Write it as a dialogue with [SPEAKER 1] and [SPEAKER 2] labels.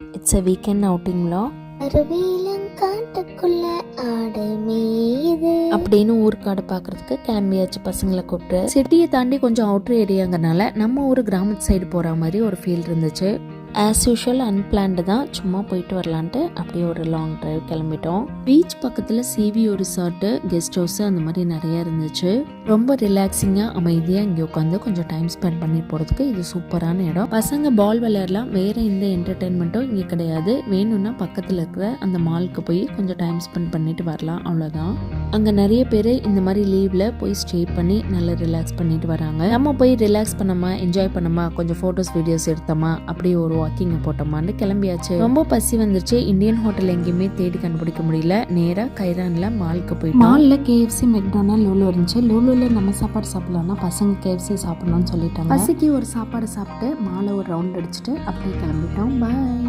[SPEAKER 1] It's a weekend outing vlog. அப்படின்னு ஊருக்காடு பார்க்கறதுக்கு கிளம்பியாச்சு பசங்களை கூப்பிட்டு. சிட்டியை தாண்டி கொஞ்சம் அவுட்டர் ஏரியாங்கிறனால நம்ம ஒரு கிராமத்து சைடு போகிற மாதிரி ஒரு ஃபீல் இருந்துச்சு. ஆஸ் யூஷுவல் அன்பிளான்டு தான், சும்மா போயிட்டு வரலான்ட்டு அப்படியே ஒரு லாங் டிரைவ் கிளம்பிட்டோம். பீச் பக்கத்தில் சிவிஓ ரிசார்ட்டு, கெஸ்ட் ஹவுஸ் அந்த மாதிரி நிறைய இருந்துச்சு. ரொம்ப ரிலாக்ஸிங்காக அமைதியாக இங்கே உட்காந்து கொஞ்சம் டைம் ஸ்பெண்ட் பண்ணி போகிறதுக்கு இது சூப்பரான இடம். பசங்க பால் விளையாடலாம், வேறு எந்த என்டர்டெயின்மெண்ட்டும் இங்கே கிடையாது. வேணும்னா பக்கத்தில் இருக்கிற அந்த மாலுக்கு போய் கொஞ்சம் டைம் ஸ்பெண்ட் பண்ணிட்டு வரலாம், அவ்வளோதான். அங்கே நிறைய பேர் இந்த மாதிரி லீவில் போய் ஸ்டே பண்ணி நல்லா ரிலாக்ஸ் பண்ணிட்டு வராங்க. நம்ம போய் ரிலாக்ஸ் பண்ணோமா, என்ஜாய் பண்ணோமா, கொஞ்சம் ஃபோட்டோஸ் வீடியோஸ் எடுத்தோமா, அப்படியே ஒரு வாக்கிங் போட்டோமான்னு கிளம்பியாச்சு. ரொம்ப பசி வந்துருச்சு. இந்தியன் ஹோட்டல் எங்கேயுமே தேடி கண்டுபிடிக்க முடியல. நேரா கைரான்ல மாலுக்கு போயிட்டோம். மால்ல KFC, மெக்டானல்ட், லூலு இருந்துச்சு. லூலுல நம்ம சாப்பாடு சாப்பிடலாம்னா பசங்க KFC சாப்பிடணும்னு சொல்லிட்டாங்க. பசிக்கு ஒரு சாப்பாடு சாப்பிட்டு மாலை ஒரு ரவுண்ட் அடிச்சுட்டு அப்படியே கிளம்பிட்டோம். பாய்.